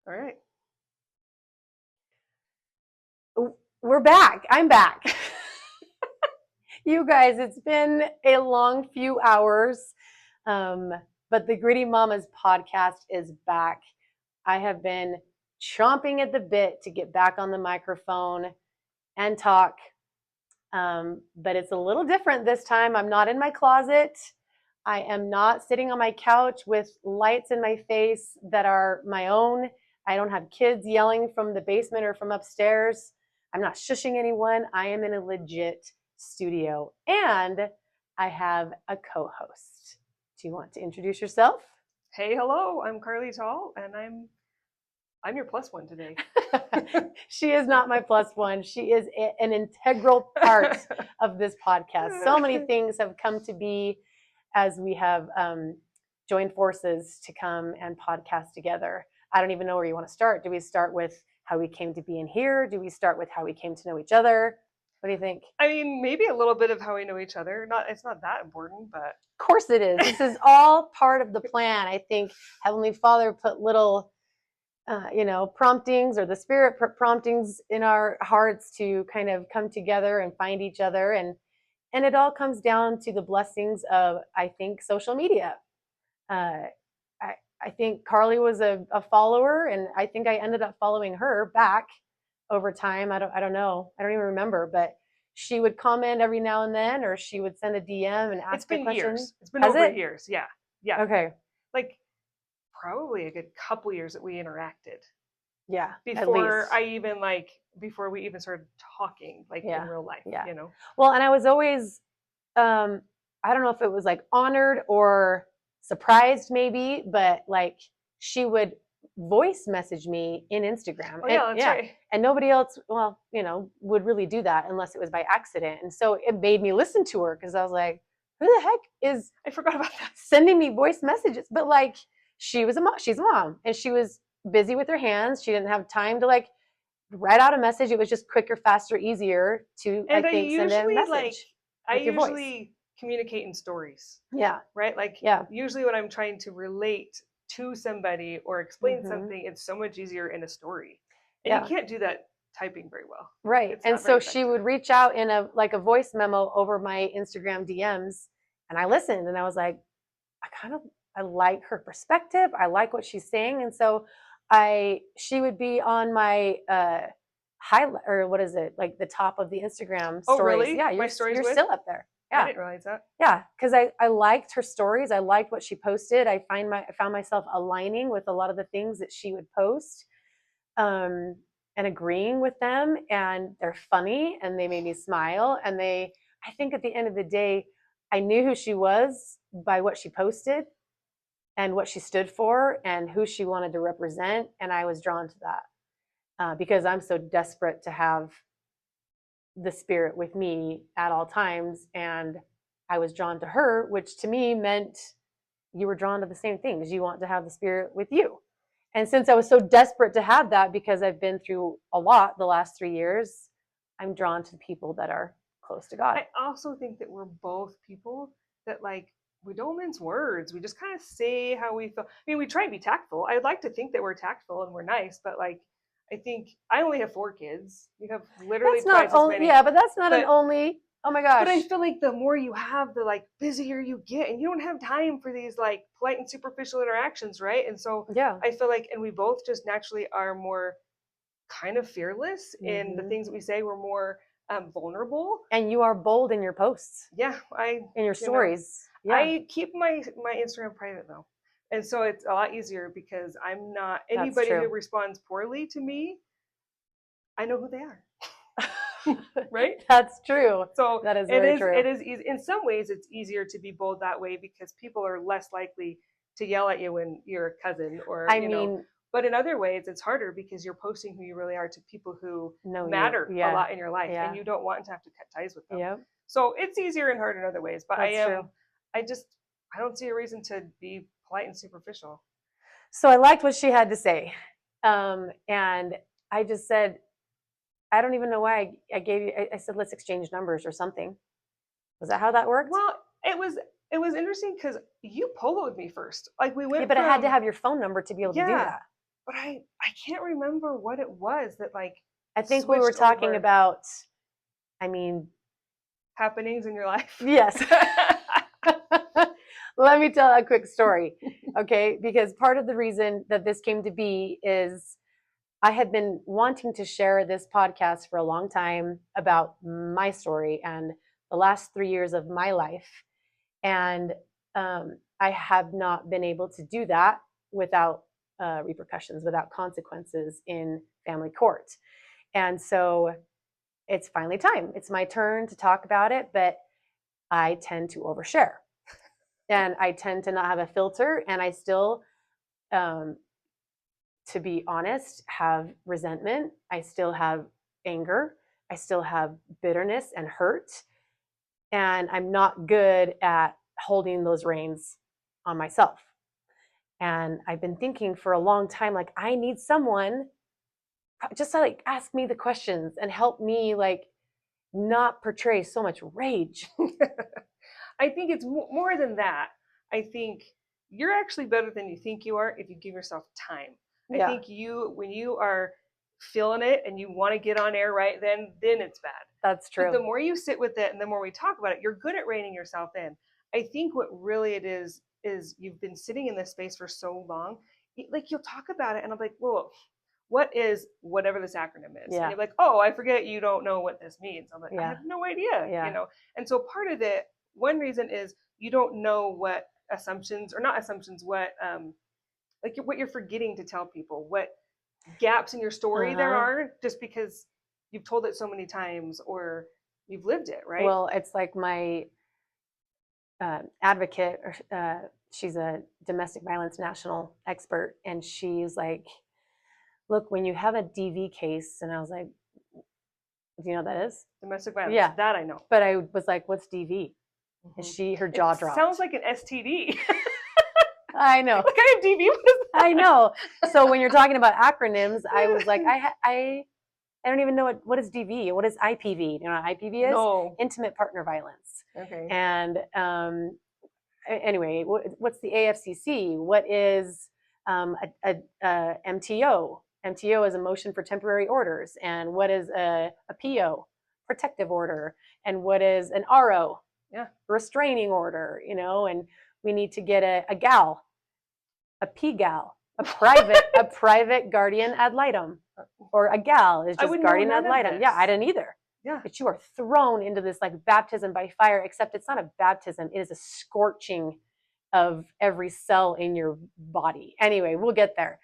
All right. We're back. I'm back. You guys, it's been a long few hours, but the Gritty Mamas podcast is back. I have been chomping at the bit to get back on the microphone and talk, but it's a little different this time. I'm not in my closet. I am not sitting on my couch with lights in my face that are my own. I don't have kids yelling from the basement or from upstairs. I'm not shushing anyone. I am in a legit studio and I have a co-host. Do you want to introduce yourself? Hey, hello. I'm Carly Tall, and I'm your plus one today. She is not my plus one. She is an integral part of this podcast. So many things have come to be as we have joined forces to come and podcast together. I don't even know where you want to start. Do we start with how we came to be in here? Do we start with how we came to know each other? What do you think? I mean, maybe a little bit of how we know each other. It's not that important, but Of course it is. This is all part of the plan. I think Heavenly Father put little promptings, or the spirit promptings in our hearts to kind of come together and find each other. And it all comes down to the blessings of, I think, social media. I think Carly was a follower, and I think I ended up following her back over time. I don't know. I don't even remember, but she would comment every now and then, or she would send a DM and ask it's been questions. years. It's been Has over it? years. Yeah. Yeah. Okay. Like probably a good couple years that we interacted. Yeah. Before we even started talking, like in real life, Yeah. you know? Well, and I was always, I don't know if it was like honored or surprised maybe, but like she would voice message me in Instagram. Oh, yeah, that's right. And nobody else, would really do that unless it was by accident. And so it made me listen to her because I was like, who the heck is I forgot about that. sending me voice messages? But like she's a mom, and she was busy with her hands. She didn't have time to like write out a message. It was just quicker, faster, easier to, And I think, send a message. I with your voice. usually communicate in stories. Yeah. Right? Like Yeah. usually when I'm trying to relate to somebody or explain something, it's so much easier in a story. And you can't do that typing very well. Right. And so she would reach out in a voice memo over my Instagram DMs, and I listened, and I was like, I like her perspective. I like what she's saying. And so she would be on my highlight, or what is it, like the top of the Instagram stories. Oh, really? Yeah, you're still up there. Yeah. I didn't realize that. Yeah, because I liked her stories. I liked what she posted. I found myself aligning with a lot of the things that she would post, and agreeing with them. And they're funny, and they made me smile. And I think at the end of the day, I knew who she was by what she posted and what she stood for and who she wanted to represent. And I was drawn to that because I'm so desperate to have the spirit with me at all times. And I was drawn to her, which to me meant you were drawn to the same things. You want to have the spirit with you. And since I was so desperate to have that, because I've been through a lot the last 3 years, I'm drawn to the people that are close to God. I also think that we're both people that like, we don't mince words. We just kind of say how we feel. I mean, we try and be tactful. I'd like to think that we're tactful and we're nice, but like, I think I only have 4 kids. You have literally twice as many. Yeah, but that's not an only. Oh my gosh. But I feel like the more you have, the like busier you get, and you don't have time for these like polite and superficial interactions, right? And so I feel like, and we both just naturally are more kind of fearless in the things that we say. We're more vulnerable. And you are bold in your posts. Yeah, in your stories. I keep my Instagram private though. And so it's a lot easier because I'm not anybody who responds poorly to me. I know who they are. Right? That's true. So that is very true. It is easy. In some ways, it's easier to be bold that way because people are less likely to yell at you when you're a cousin or you know. But in other ways, it's harder because you're posting who you really are to people who matter a lot in your life, and you don't want to have to cut ties with them. Yep. So it's easier and harder in other ways. But I don't see a reason to be polite and superficial. So I liked what she had to say, and I just said, I don't even know why I gave you. I said, let's exchange numbers or something. Was that how that worked? Well, it was interesting because you poloed me first. Like we went. Yeah, but I had to have your phone number to be able to do that. but I can't remember what it was that like. I think we were talking about, I mean, happenings in your life. Yes. Let me tell a quick story, okay? Because part of the reason that this came to be is I had been wanting to share this podcast for a long time about my story and the last 3 years of my life. And I have not been able to do that without repercussions, without consequences in family court. And so it's finally time. It's my turn to talk about it, but I tend to overshare. And I tend to not have a filter, and I still, to be honest, have resentment. I still have anger. I still have bitterness and hurt. And I'm not good at holding those reins on myself. And I've been thinking for a long time, like, I need someone just to like ask me the questions and help me like not portray so much rage. I think it's more than that. I think you're actually better than you think you are if you give yourself time. I think when you are feeling it and you want to get on air right then it's bad. That's true. But the more you sit with it and the more we talk about it, you're good at reining yourself in. I think what really it is you've been sitting in this space for so long. Like you'll talk about it and I'm like, whoa, what is whatever this acronym is? Yeah. And you're like, oh, I forget you don't know what this means. I'm like, Yeah. I have no idea, Yeah. you know? And so part of it, one reason is you don't know what assumptions or not assumptions, what you're forgetting to tell people, what gaps in your story there are just because you've told it so many times or you've lived it, right? Well, it's like my advocate, she's a domestic violence national expert, and she's like, look, when you have a DV case, and I was like, do you know what that is? Domestic violence. Yeah. That I know. But I was like, what's DV? And her jaw dropped. Sounds like an STD. I know. What kind of DV was that? I know. So when you're talking about acronyms, I was like, I don't even know what is DV. What is IPV? You know what IPV is? No. Intimate partner violence. Okay. And anyway, what's the AFCC? What is a MTO? MTO is a motion for temporary orders. And what is a PO? Protective order. And what is an RO? Yeah. Restraining order, you know, and we need to get a GAL, a PGAL, a private guardian ad litem, or a GAL is just guardian ad litem. Yeah, I didn't either. Yeah. But you are thrown into this like baptism by fire, except it's not a baptism. It is a scorching of every cell in your body. Anyway, we'll get there.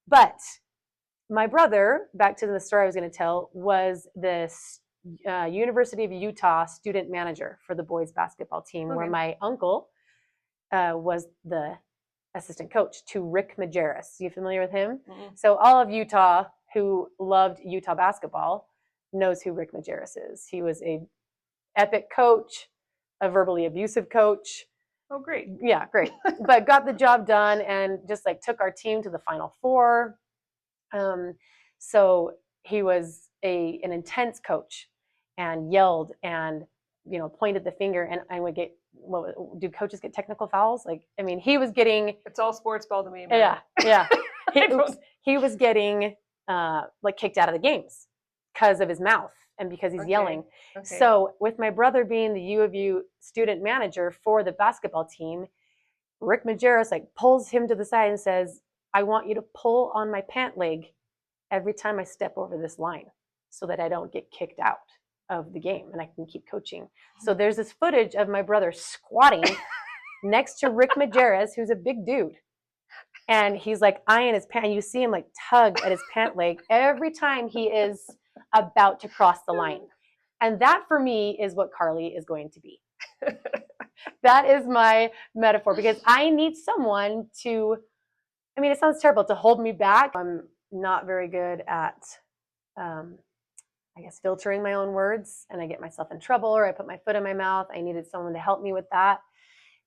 But my brother, back to the story I was going to tell, was this University of Utah student manager for the boys basketball team, where my uncle was the assistant coach to Rick Majerus. You familiar with him? Mm-hmm. So all of Utah who loved Utah basketball knows who Rick Majerus is. He was a epic coach, a verbally abusive coach. Oh, great. Yeah, great. But got the job done and just like took our team to the Final Four. So he was an intense coach and yelled and, you know, pointed the finger, and I would get, do coaches get technical fouls? Like, I mean, he was getting. It's all sports ball to me, man. Yeah. He was getting like kicked out of the games because of his mouth and because he's yelling. Okay. So with my brother being the U of U student manager for the basketball team, Rick Majerus like pulls him to the side and says, I want you to pull on my pant leg every time I step over this line so that I don't get kicked out of the game and I can keep coaching. So there's this footage of my brother squatting next to Rick Majerus, who's a big dude. And he's like eyeing his pant. You see him like tug at his pant leg every time he is about to cross the line. And that for me is what Carly is going to be. That is my metaphor, because I need someone to, I mean, it sounds terrible, to hold me back. I'm not very good at, I guess, filtering my own words, and I get myself in trouble or I put my foot in my mouth. I needed someone to help me with that.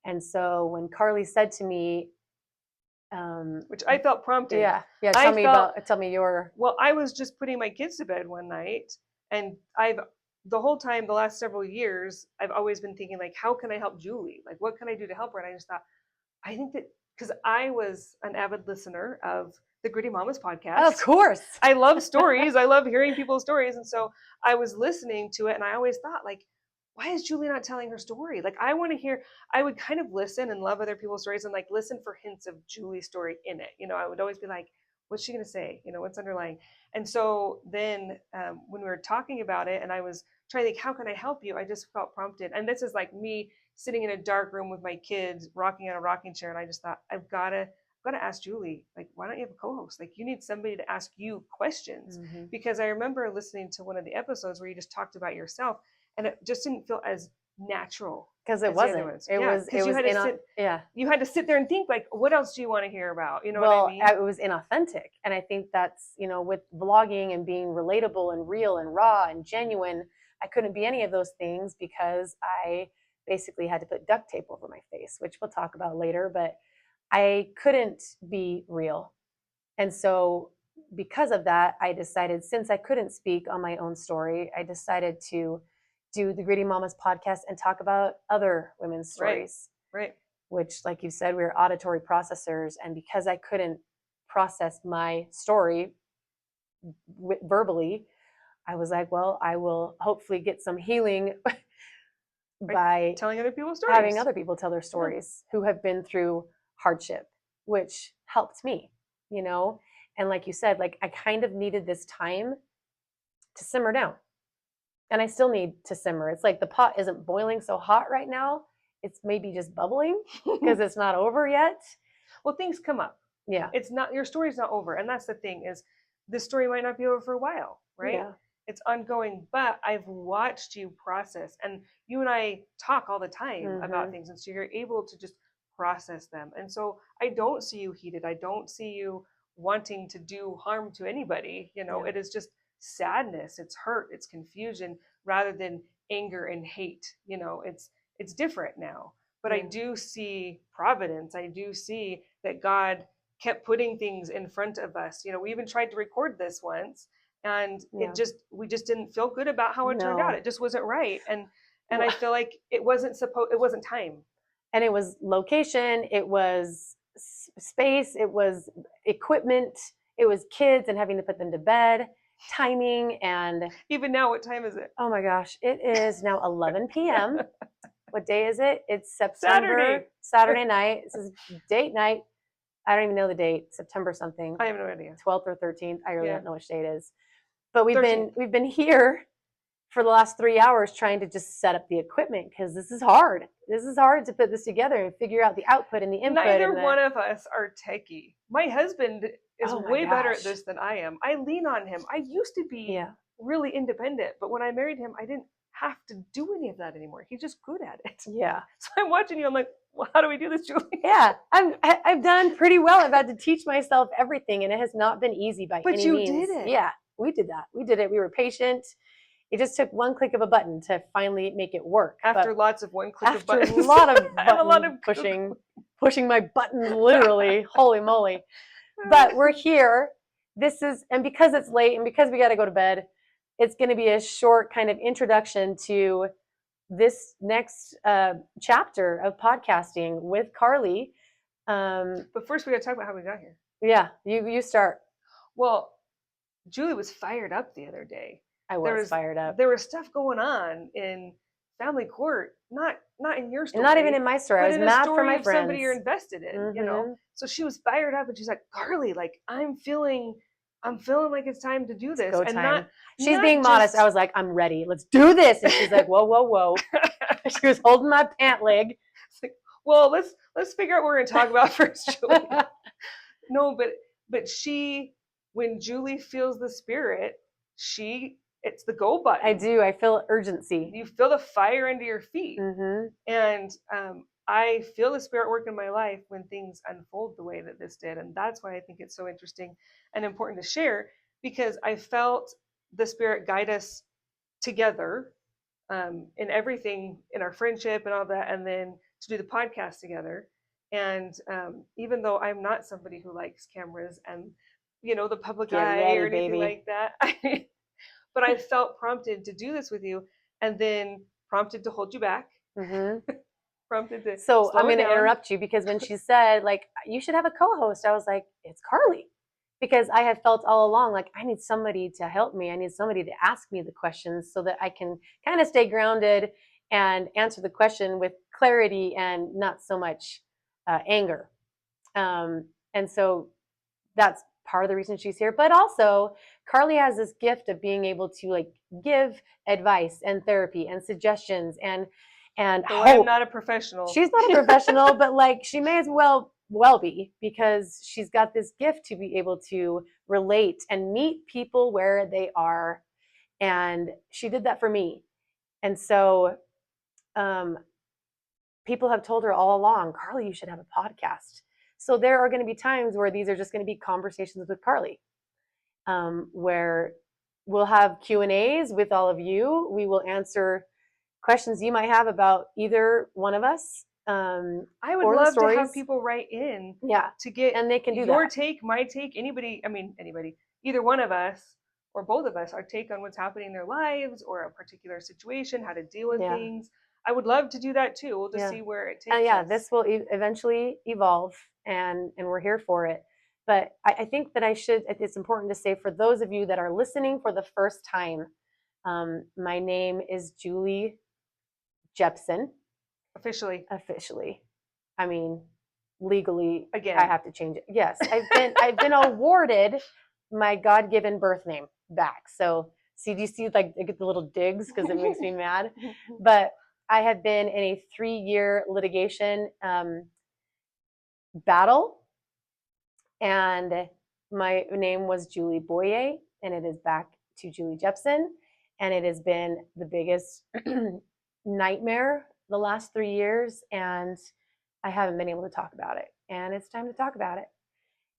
And so when Carly said to me, which I felt prompted. Yeah. Tell me your. Well, I was just putting my kids to bed one night, and the whole time, the last several years, I've always been thinking, like, how can I help Julie? Like, what can I do to help her? And I just thought, I think that, because I was an avid listener of the Gritty Mamas podcast. Of course. I love stories. I love hearing people's stories. And so I was listening to it, and I always thought, like, why is Julie not telling her story? Like, I want to hear, I would kind of listen and love other people's stories and like listen for hints of Julie's story in it. You know, I would always be like, what's she going to say? You know, what's underlying? And so then when we were talking about it and I was trying to think, how can I help you? I just felt prompted. And this is like me sitting in a dark room with my kids, rocking on a rocking chair. And I just thought, I've got to ask Julie, like, why don't you have a co-host? Like, you need somebody to ask you questions. Because I remember listening to one of the episodes where you just talked about yourself, and it just didn't feel as natural. Because it wasn't. You had to sit there and think, like, what else do you want to hear about? You know what I mean? It was inauthentic. And I think that's, you know, with vlogging and being relatable and real and raw and genuine, I couldn't be any of those things because I basically had to put duct tape over my face, which we'll talk about later, but I couldn't be real. And so because of that, I decided, since I couldn't speak on my own story, I decided to do the Gritty Mamas podcast and talk about other women's stories. Right. Which, like you said, we're auditory processors. And because I couldn't process my story verbally, I was like, well, I will hopefully get some healing by telling other people's stories. Having other people tell their stories who have been through hardship, which helped me, you know? And like you said, like I kind of needed this time to simmer down. And I still need to simmer. It's like the pot isn't boiling so hot right now. It's maybe just bubbling because it's not over yet. Well, things come up. Yeah. It's not, your story's not over. And that's the thing, is this story might not be over for a while, right? Yeah. It's ongoing, but I've watched you process, and you and I talk all the time about things. And so you're able to just process them. And so I don't see you heated. I don't see you wanting to do harm to anybody. You know, it is just sadness, it's hurt, it's confusion, rather than anger and hate. You know, it's different now. But I do see providence. I do see that God kept putting things in front of us. You know, we even tried to record this once, and we just didn't feel good about how it turned out. It just wasn't right. And I feel like it wasn't time. And it was location, it was space, it was equipment, it was kids and having to put them to bed, timing. And even now, what time is it? Oh my gosh, it is now 11 p.m. What day is it? It's September, Saturday night. This is date night. I don't even know the date. September something. I have no idea. 12th or 13th. I really don't know which day it is. But we've been here for the last 3 hours trying to just set up the equipment, because this is hard. This is hard to put this together and figure out the output and the input. Neither one of us are techie. My husband is way better at this than I am. I lean on him. I used to be really independent, but when I married him, I didn't have to do any of that anymore. He's just good at it. Yeah. So I'm watching you. I'm like, well, how do we do this, Julie? Yeah, I've done pretty well. I've had to teach myself everything, and it has not been easy by any means. But you did it. Yeah, we did that. We did it. We were patient. It just took one click of a button to finally make it work. After lots of one click of buttons. After a lot of pushing my buttons, literally. Holy moly. But we're here. And because it's late and because we got to go to bed, it's going to be a short kind of introduction to this next chapter of podcasting with Carly. But first we got to talk about how we got here. Yeah, you start. Well, Julie was fired up the other day. I was fired up. There was stuff going on in family court, not in your story, not even in my story. I was mad for my friends. Somebody you're invested in, you know. So she was fired up, and she's like, "Carly, like I'm feeling like it's time to do this." And she's being modest. I was like, "I'm ready. Let's do this." And she's like, "Whoa, whoa, whoa!" She was holding my pant leg. It's like, well, let's figure out what we're going to talk about first, Julie. No, but when Julie feels the spirit, it's the go button. I do. I feel urgency. You feel the fire under your feet. And I feel the spirit work in my life when things unfold the way that this did. And that's why I think it's so interesting and important to share, because I felt the spirit guide us together in everything, in our friendship and all that, and then to do the podcast together. And even though I'm not somebody who likes cameras and, you know, the public eye or anything like that, but I felt prompted to do this with you, and then prompted to hold you back. Prompted to So I'm going to interrupt you, because when she said, like, you should have a co-host, I was like, it's Carly. because I have felt all along like I need somebody to help me. I need somebody to ask me the questions so that I can kind of stay grounded and answer the question with clarity and not so much anger. And so that's part of the reason she's here. But also, Carly has this gift of being able to like give advice and therapy and suggestions and hope. I'm not a professional. She's not a professional, but like she may as well be, because she's got this gift to be able to relate and meet people where they are. And she did that for me. And so people have told her all along, Carly, you should have a podcast. So there are going to be times where these are just going to be conversations with Carly, where we'll have Q&As with all of you. We will answer questions you might have about either one of us. I would love to have people write in, to get and they can do your take, my take, anybody, either one of us or both of us, our take on what's happening in their lives or a particular situation, how to deal with things. I would love to do that too. We'll just see where it takes us. This will eventually evolve, and we're here for it. But I think that it's important to say, for those of you that are listening for the first time, my name is Julie Jeppson. Officially. I mean, legally, again, I have to change it. Yes, I've been awarded my God-given birth name back. So do you see like I get the little digs because it makes me mad? But I have been in a 3-year litigation battle, and my name was Julie Boyer, and it is back to Julie Jeppson, and it has been the biggest nightmare the last 3 years, and I haven't been able to talk about it, and it's time to talk about it.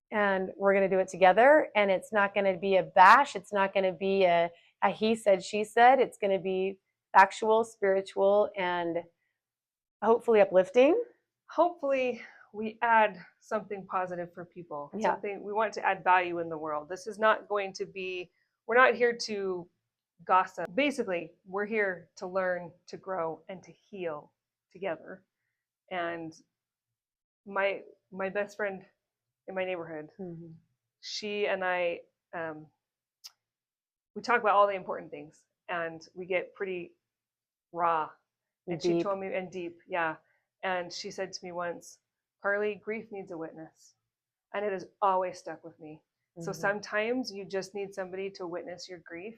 And we're going to do it together, and it's not going to be a bash. It's not going to be a he said, she said. It's going to be factual, spiritual, and hopefully uplifting. Hopefully we add something positive for people. Something we want to add value in the world. This is not going to be, we're not here to gossip. Basically, we're here to learn, to grow, and to heal together. And my best friend in my neighborhood, she and I, we talk about all the important things, and we get pretty raw. And deep. She told me, and deep, and she said to me once, Carly, grief needs a witness. And it has always stuck with me. So sometimes you just need somebody to witness your grief,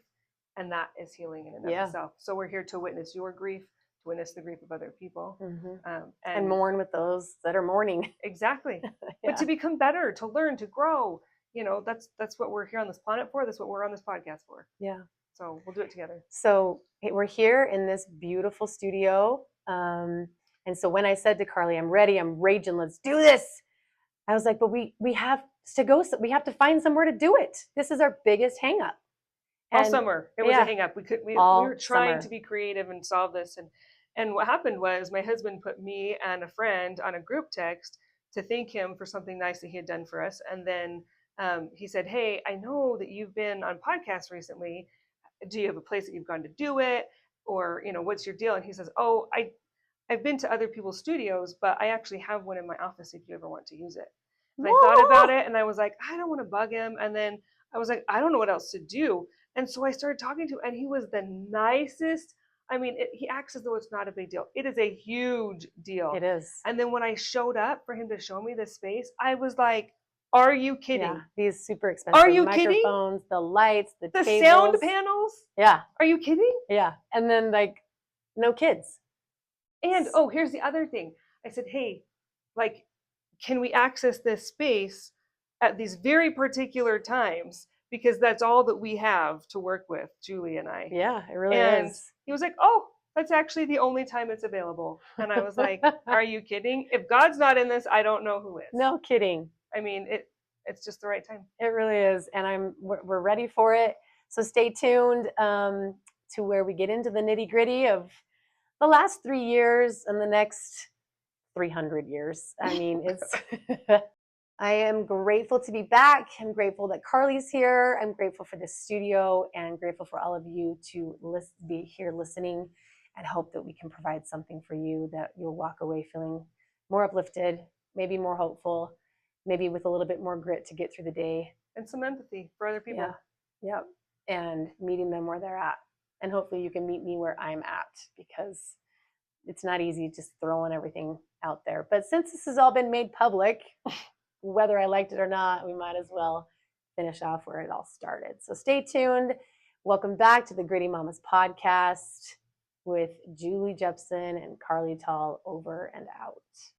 and that is healing in and of itself. So we're here to witness your grief, to witness the grief of other people. And mourn with those that are mourning. Exactly. But to become better, to learn, to grow, that's what we're here on this planet for. That's what we're on this podcast for. Yeah. So we'll do it together. So we're here in this beautiful studio. And so when I said to Carly, I'm ready, I'm raging, let's do this, I was like, but we have to go, we have to find somewhere to do it. This is our biggest hang up. All summer, it was a hang up. We were trying to be creative and solve this. And what happened was my husband put me and a friend on a group text to thank him for something nice that he had done for us. And then he said, hey, I know that you've been on podcasts recently. Do you have a place that you've gone to do it? Or, what's your deal? And he says, oh, I've been to other people's studios, but I actually have one in my office if you ever want to use it. And I thought about it, and I was like, I don't want to bug him. And then I was like, I don't know what else to do. And so I started talking to him, and he was the nicest. I mean, he acts as though it's not a big deal. It is a huge deal. It is. And then when I showed up for him to show me this space, I was like, are you kidding? Yeah, these super expensive microphones, the lights, the tables. Sound panels? Yeah. Are you kidding? Yeah. And then like no kids. And here's the other thing. I said, hey, can we access this space at these very particular times? Because that's all that we have to work with, Julie and I. Yeah, it really is. He was like, oh, that's actually the only time it's available. And I was like, are you kidding? If God's not in this, I don't know who is. No kidding. I mean, it's just the right time. It really is. And we're ready for it. So stay tuned to where we get into the nitty gritty of the last 3 years and the next 300 years. I mean, I am grateful to be back. I'm grateful that Carly's here. I'm grateful for this studio and grateful for all of you to be here listening, and hope that we can provide something for you that you'll walk away feeling more uplifted, maybe more hopeful, maybe with a little bit more grit to get through the day. and some empathy for other people. Yeah. And meeting them where they're at. And hopefully you can meet me where I'm at, because it's not easy just throwing everything out there. But since this has all been made public, whether I liked it or not, we might as well finish off where it all started. So stay tuned. Welcome back to the Gritty Mamas podcast with Julie Jeppson and Carly Tall, over and out.